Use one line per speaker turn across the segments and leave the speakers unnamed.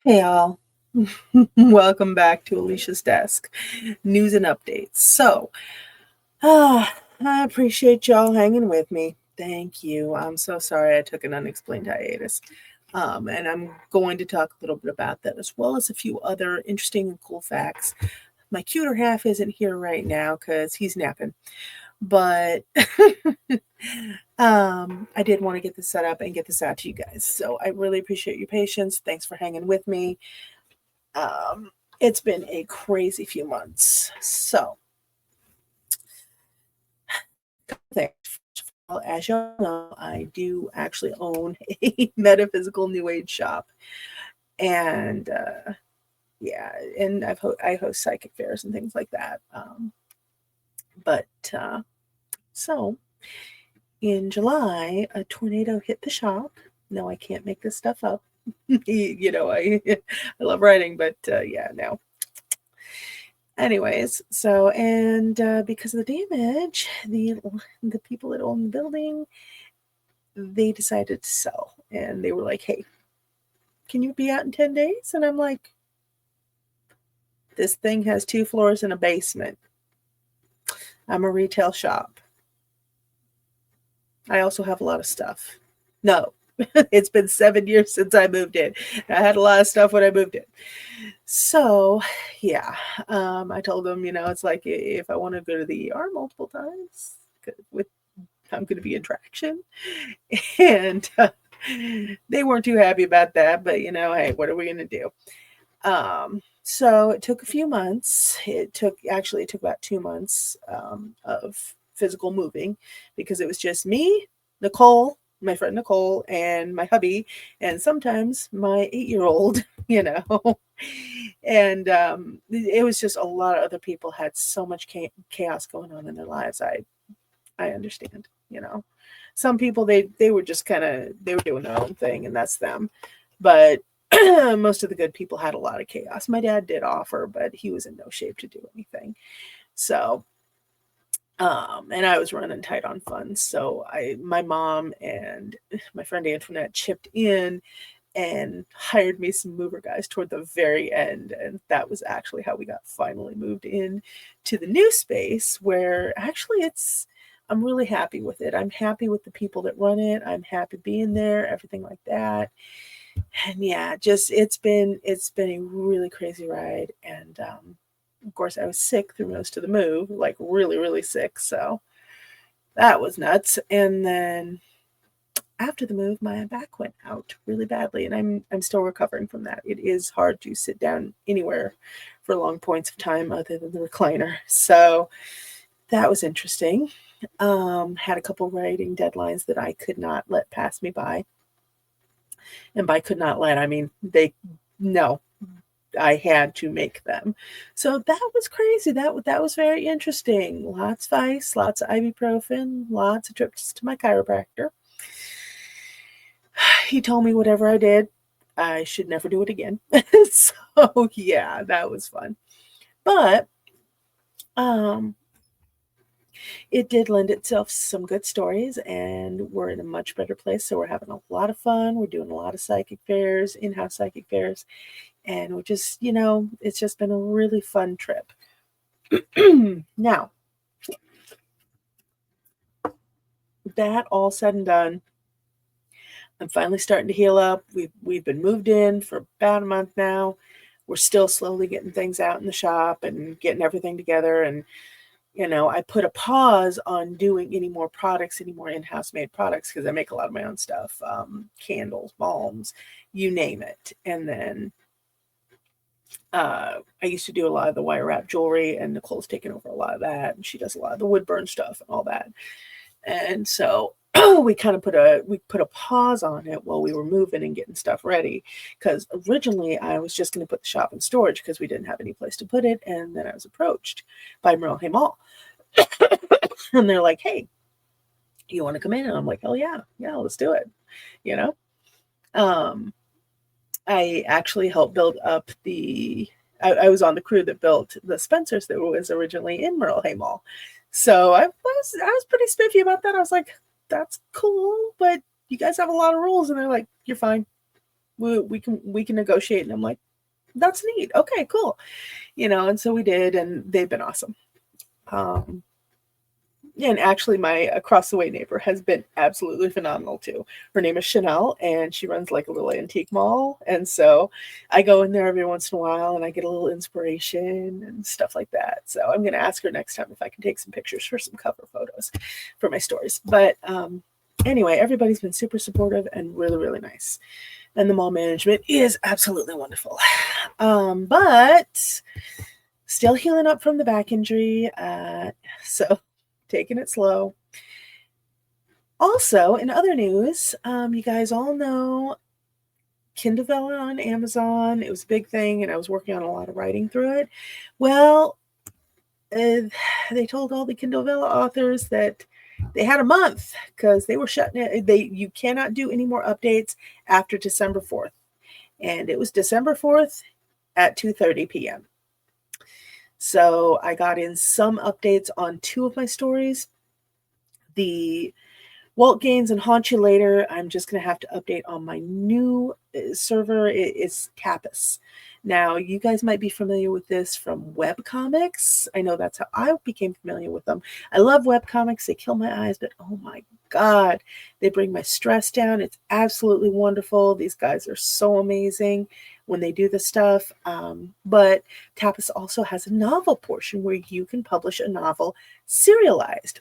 Hey all, welcome back to Alicia's desk. News and updates. I appreciate y'all hanging with me. Thank you. I'm so sorry I took an unexplained hiatus. And I'm going to talk a little bit about that as well as a few other interesting and cool facts. My cuter half isn't here right now because he's napping, but I did want to get this set up and get this out to you guys. So I really appreciate your patience. Thanks for hanging with me. Um, it's been a crazy few months. So, thanks. First of all, as you all know, I do actually own a metaphysical new age shop, and yeah, and I host psychic fairs and things like that. But so in July, a tornado hit the shop. No, I can't make this stuff up. I love writing, but yeah, no. Anyways, so and because of the damage, the people that own the building, they decided to sell, and they were like, "Hey, can you be out in 10 days?" And I'm like, "This thing has 2 floors and a basement. I'm a retail shop. I also have a lot of stuff." No, it's been 7 years since I moved in. I had a lot of stuff when I moved in. So, yeah, I told them, it's like if I want to go to the ER multiple times with I'm going to be in traction. And they weren't too happy about that, but hey, what are we going to do? So it took a few months. It took about 2 months of physical moving because it was just me, Nicole, my friend Nicole, and my hubby, and sometimes my 8-year-old, and it was just a lot of other people had so much chaos going on in their lives. I understand, Some people they were just kind of they were doing their own thing and that's them. But most of the good people had a lot of chaos. My dad did offer, but he was in no shape to do anything. So, and I was running tight on funds. So my mom and my friend Antoinette chipped in and hired me some mover guys toward the very end. And that was actually how we got finally moved in to the new space where actually I'm really happy with it. I'm happy with the people that run it. I'm happy being there, everything like that. And yeah, just it's been a really crazy ride. And of course I was sick through most of the move, like really, really sick. So that was nuts. And then after the move, my back went out really badly, and I'm still recovering from that. It is hard to sit down anywhere for long points of time other than the recliner. So that was interesting. Had a couple writing deadlines that I could not let pass me by. And by could not let, I mean no, I had to make them. So that was crazy. That was very interesting. Lots of ice, lots of ibuprofen, lots of trips to my chiropractor. He told me whatever I did, I should never do it again. So yeah, that was fun. But um it did lend itself to some good stories, and we're in a much better place. So we're having a lot of fun. We're doing a lot of psychic fairs, in-house psychic fairs, and we're just, it's just been a really fun trip. Now, that all said and done, I'm finally starting to heal up. We've been moved in for about a month now. We're still slowly getting things out in the shop and getting everything together. And I put a pause on doing any more products, any more in-house made products because I make a lot of my own stuff, candles, balms, you name it. And then I used to do a lot of the wire wrap jewelry, and Nicole's taken over a lot of that, and she does a lot of the wood burn stuff and all that. And so we kind of put a pause on it while we were moving and getting stuff ready. Because originally I was just going to put the shop in storage because we didn't have any place to put it. And then I was approached by Merle Hay Mall, and they're like, "Hey, you want to come in?" And I'm like, "Oh yeah, let's do it." You know, um, I actually helped build up I was on the crew that built the Spencer's that was originally in Merle Hay Mall. So I was pretty spiffy about that. I was like, "That's cool, but you guys have a lot of rules." And they're like, "You're fine. we can negotiate. And I'm like, that's neat. Okay, cool. And so we did, and they've been awesome. And actually, my across the way neighbor has been absolutely phenomenal too. Her name is Chanel, and she runs like a little antique mall. And so I go in there every once in a while, and I get a little inspiration and stuff like that. So I'm going to ask her next time if I can take some pictures for some cover photos for my stories. But anyway, everybody's been super supportive and really, really nice. And the mall management is absolutely wonderful. But still healing up from the back injury. So taking it slow. Also, in other news, you guys all know Kindle on Amazon. It was a big thing, and I was working on a lot of writing through it. Well, they told all the Kindle authors that they had a month because they were shutting it. You cannot do any more updates after December 4th. And it was December 4th at 2:30 p.m. So I got in some updates on 2 of my stories. The Walt Gaines and Haunt You Later, I'm just going to have to update on my new server. It's Tapas. Now, you guys might be familiar with this from webcomics. I know that's how I became familiar with them. I love webcomics. They kill my eyes, but oh my God, they bring my stress down. It's absolutely wonderful. These guys are so amazing when they do the stuff. But Tapas also has a novel portion where you can publish a novel serialized.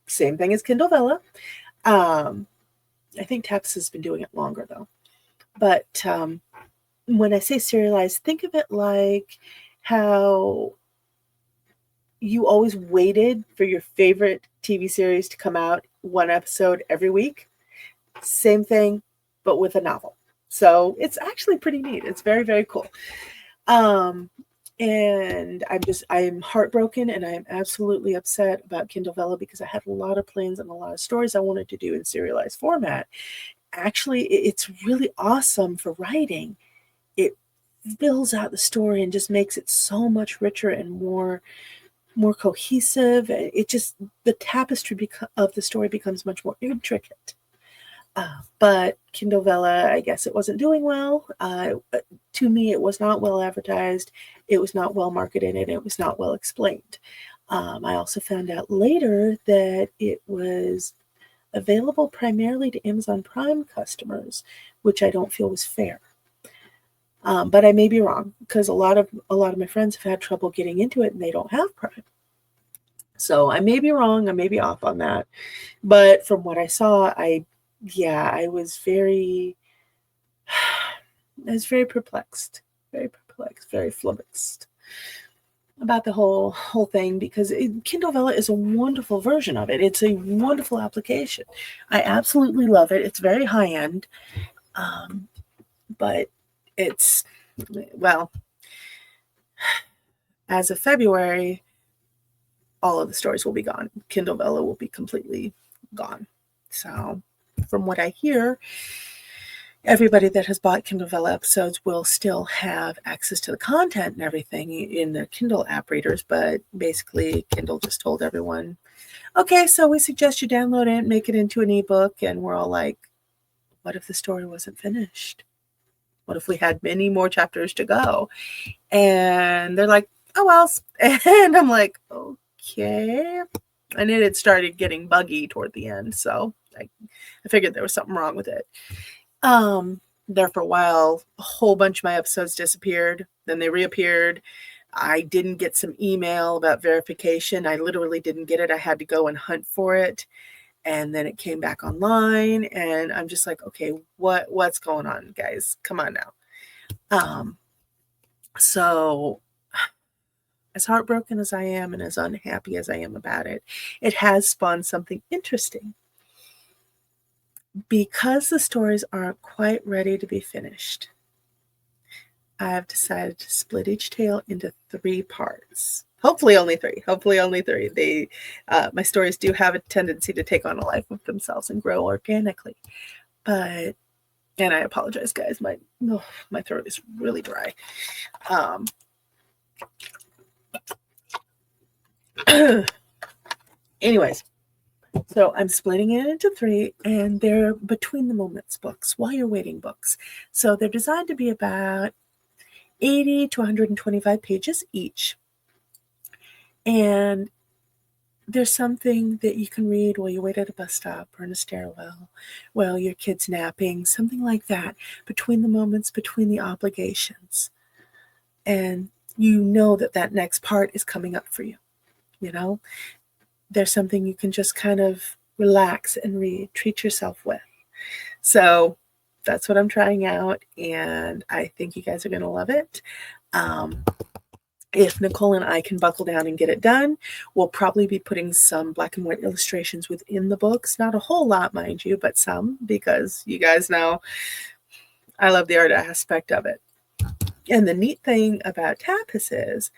Same thing as Kindle Vella. I think Tapas has been doing it longer though. But when I say serialized, think of it like how you always waited for your favorite TV series to come out 1 episode every week. Same thing, but with a novel. So it's actually pretty neat. It's very, very cool. And I'm heartbroken, and I'm absolutely upset about Kindle Vella because I had a lot of plans and a lot of stories I wanted to do in serialized format. Actually, it's really awesome for writing. It fills out the story and just makes it so much richer and more cohesive. The tapestry of the story becomes much more intricate. But Kindle Vella, I guess it wasn't doing well. To me, it was not well advertised. It was not well marketed, and it was not well explained. I also found out later that it was available primarily to Amazon Prime customers, which I don't feel was fair. But I may be wrong because a lot of my friends have had trouble getting into it, and they don't have Prime. So I may be wrong. I may be off on that. But from what I saw, I was very perplexed, very flummoxed about the whole thing because Kindle Vella is a wonderful version of it. It's a wonderful application. I absolutely love it. It's very high end, but it's, well, as of February, all of the stories will be gone. Kindle Vella will be completely gone. So from what I hear, everybody that has bought Kindle Vella episodes will still have access to the content and everything in their Kindle app readers, but basically Kindle just told everyone, okay, so we suggest you download it and make it into an ebook. And we're all like, what if the story wasn't finished? What if we had many more chapters to go? And they're like, oh, well. And I'm like, okay. And it had started getting buggy toward the end. So I figured there was something wrong with it. There for a while, a whole bunch of my episodes disappeared. Then they reappeared. I didn't get some email about verification. I literally didn't get it. I had to go and hunt for it. And then it came back online, and I'm just like, okay, what's going on, guys? Come on now. So as heartbroken as I am and as unhappy as I am about it, it has spawned something interesting. Because the stories aren't quite ready to be finished, I have decided to split each tale into 3 parts. Hopefully only 3. They, my stories do have a tendency to take on a life of themselves and grow organically. And I apologize, guys. My throat is really dry. Anyways, So I'm splitting it into 3, and they're between the moments books, while you're waiting books. So they're designed to be about 80 to 125 pages each. And there's something that you can read while you wait at a bus stop or in a stairwell, while your kid's napping, something like that, between the moments, between the obligations. And you know that that next part is coming up for you, you know? There's something you can just kind of relax and read, treat yourself with. So that's what I'm trying out, and I think you guys are going to love it. If Nicole and I can buckle down and get it done, we'll probably be putting some black and white illustrations within the books. Not a whole lot, mind you, but some, because you guys know I love the art aspect of it. And the neat thing about Tapas is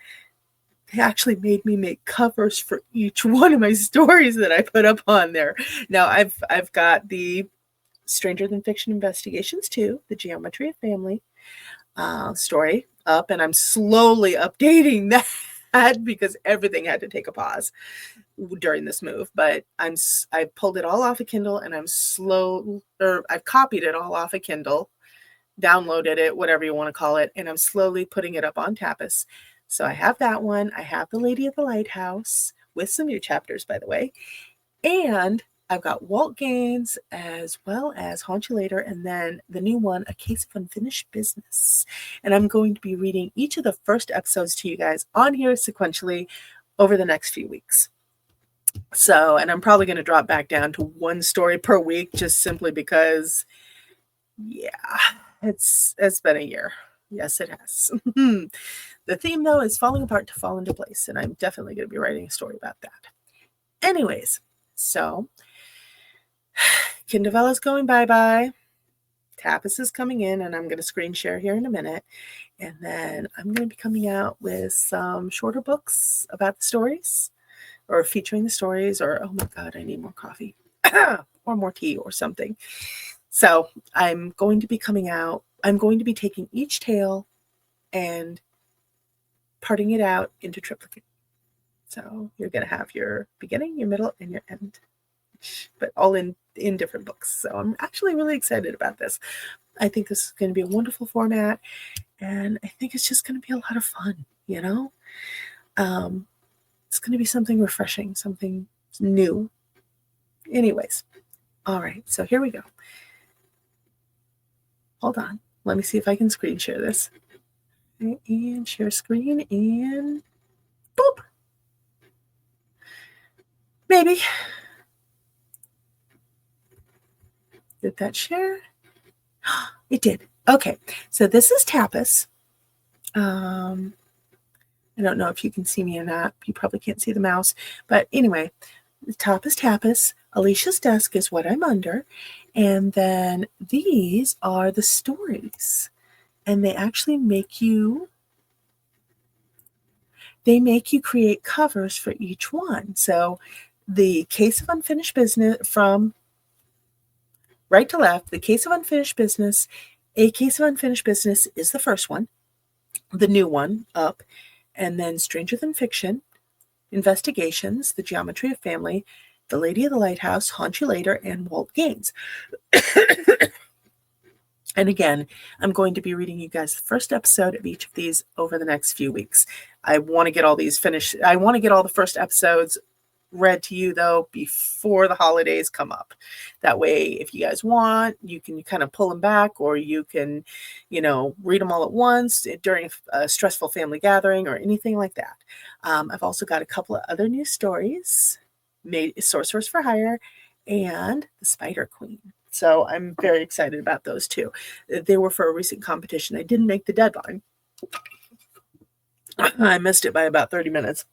they actually made me make covers for each one of my stories that I put up on there. Now I've got the Stranger Than Fiction Investigations 2, the Geometry of Family story up, and I'm slowly updating that because everything had to take a pause during this move. But I pulled it all off of Kindle, and I've copied it all off of Kindle, downloaded it, whatever you want to call it, and I'm slowly putting it up on Tapas. So I have that one. I have The Lady of the Lighthouse with some new chapters, by the way, and I've got Walt Gaines as well as Haunt You Later, and then the new one, A Case of Unfinished Business. And I'm going to be reading each of the first episodes to you guys on here sequentially over the next few weeks. So, and I'm probably going to drop back down to 1 story per week, just simply because, yeah, it's been a year. Yes, it has. The theme, though, is falling apart to fall into place, and I'm definitely going to be writing a story about that. Anyways, so Kindervella's going bye-bye. Tapas is coming in, and I'm going to screen share here in a minute. And then I'm going to be coming out with some shorter books about the stories, or featuring the stories, or, oh my God, I need more coffee, or more tea or something. So I'm going to be taking each tale and parting it out into triplicate. So you're going to have your beginning, your middle, and your end, but all in different books. So I'm actually really excited about this. I think this is going to be a wonderful format, and I think it's just going to be a lot of fun, you know? It's going to be something refreshing, something new. Anyways, all right, so here we go. Hold on. Let me see if I can screen share this. And share screen, and boop. Maybe. Did that share? It did. Okay, so this is Tapas. I don't know if you can see me or not. You probably can't see the mouse. But anyway, the top is Tapas. Alicia's desk is what I'm under. And then these are the stories. And they actually make you create covers for each one. So the Case of Unfinished Business, from right to left, the Case of Unfinished Business, A Case of Unfinished Business is the first one, the new one up, and then Stranger Than Fiction, Investigations, The Geometry of Family, The Lady of the Lighthouse, Haunt You Later, and Walt Gaines. And again, I'm going to be reading you guys the first episode of each of these over the next few weeks. I want to get all these finished. I want to get all the first episodes read to you, though, before the holidays come up. That way, if you guys want, you can kind of pull them back, or you can, read them all at once during a stressful family gathering or anything like that. I've also got a couple of other new stories, Sorcerers for Hire and The Spider Queen. So I'm very excited about those too. They were for a recent competition. I didn't make the deadline. I missed it by about 30 minutes.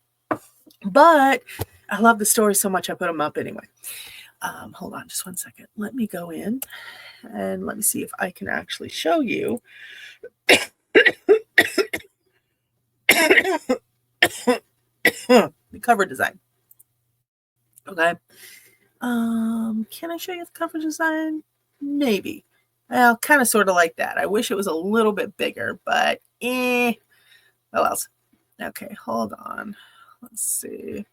But I love the story so much, I put them up anyway. Hold on just one second. Let me go in and let me see if I can actually show you. The cover design. Okay. Can I show you the cover design? Maybe. Well, kind of sort of like that. I wish it was a little bit bigger, but oh else. Okay, hold on. Let's see.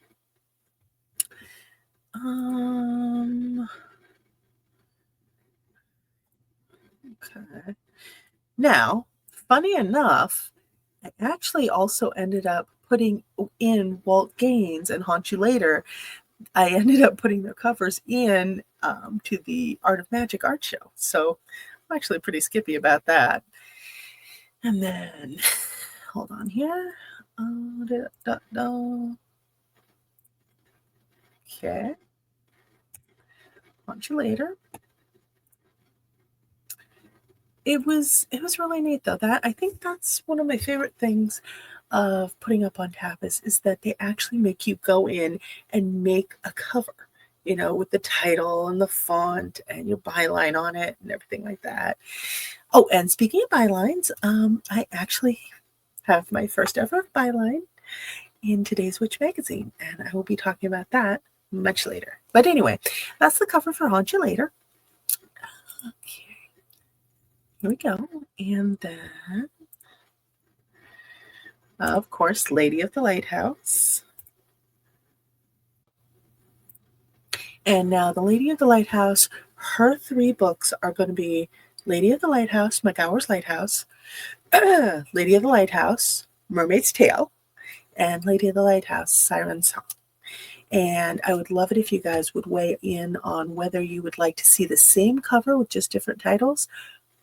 Okay. Now, funny enough, I actually also ended up putting in Walt Gaines and Haunt You Later. I ended up putting their covers in to the Art of Magic art show. So I'm actually pretty skippy about that. And then, hold on here. Okay. Haunt You Later. It was really neat though. That I think that's one of my favorite things of putting up on tap is that they actually make you go in and make a cover, with the title and the font and your byline on it and everything like that. Oh, and speaking of bylines, I actually have my first ever byline in today's Witch magazine, and I will be talking about that much later. But anyway, that's the cover for Haunt You Later. Okay. Here we go. And then, of course, Lady of the Lighthouse. And now the Lady of the Lighthouse, her 3 books are going to be Lady of the Lighthouse, McGower's Lighthouse, Lady of the Lighthouse, Mermaid's Tale, and Lady of the Lighthouse, Siren's Song. And I would love it if you guys would weigh in on whether you would like to see the same cover with just different titles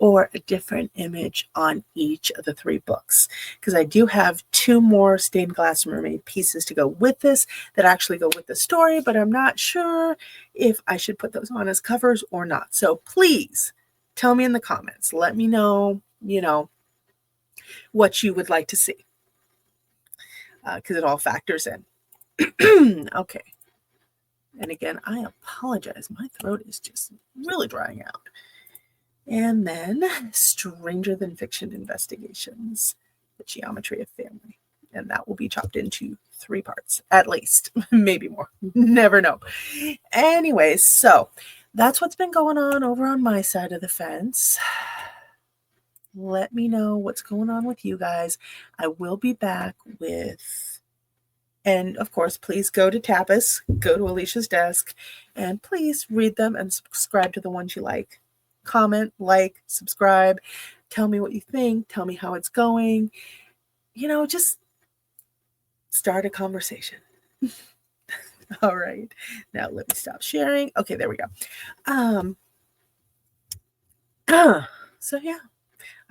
or a different image on each of the 3 books. Because I do have 2 more stained glass mermaid pieces to go with this that actually go with the story, but I'm not sure if I should put those on as covers or not. So please tell me in the comments. Let me know, what you would like to see. Because it all factors in. Okay. And again, I apologize. My throat is just really drying out. And then Stranger Than Fiction Investigations, The Geometry of Family. And that will be chopped into 3 parts, at least. Maybe more. Never know. Anyways, so that's what's been going on over on my side of the fence. Let me know what's going on with you guys. I will be back with, and of course, please go to Tapas, go to Alicia's desk, and please read them and subscribe to the ones you like. Comment, like, subscribe, tell me what you think, tell me how it's going. Just start a conversation. All right. Now let me stop sharing. Okay, there we go. So yeah,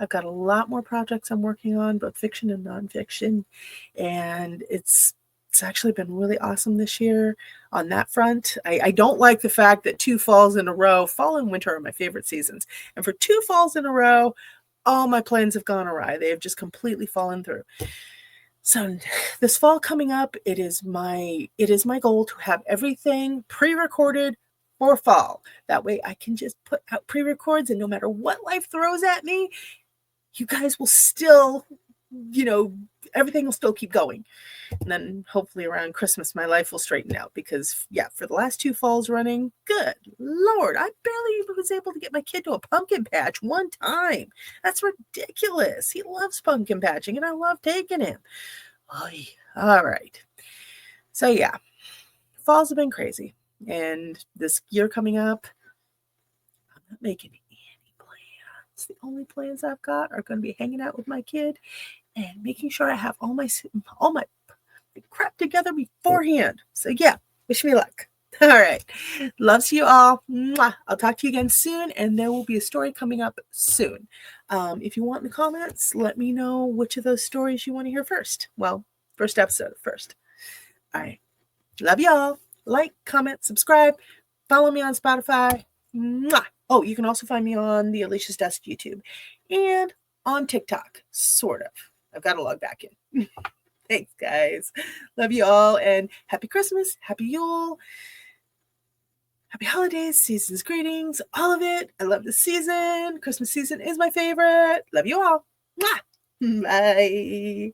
I've got a lot more projects I'm working on, both fiction and nonfiction, and it's actually been really awesome this year on that front. I don't like the fact that 2 falls in a row, fall and winter are my favorite seasons, and for 2 falls in a row, all my plans have gone awry. They have just completely fallen through. So this fall coming up, it is my goal to have everything pre-recorded for fall. That way I can just put out pre-records, and no matter what life throws at me, you guys will still, everything will still keep going. And then hopefully around Christmas, my life will straighten out because, yeah, for the last 2 falls running, good Lord, I barely was able to get my kid to a pumpkin patch one time. That's ridiculous. He loves pumpkin patching, and I love taking him. Oy. All right. So, yeah, falls have been crazy. And this year coming up, I'm not making any plans. The only plans I've got are going to be hanging out with my kid and making sure I have all my crap together beforehand. So yeah, wish me luck. All right. Loves you all. Mwah. I'll talk to you again soon, and there will be a story coming up soon. If you want in the comments, let me know which of those stories you want to hear first. Well, first episode first. All right. Love y'all. Like, comment, subscribe. Follow me on Spotify. Mwah. Oh, you can also find me on the Alicia's Desk YouTube and on TikTok, sort of. I've got to log back in. Thanks, guys. Love you all, and happy Christmas, happy Yule, happy holidays, season's greetings, all of it. I love the season. Christmas season is my favorite. Love you all. Mwah. Bye.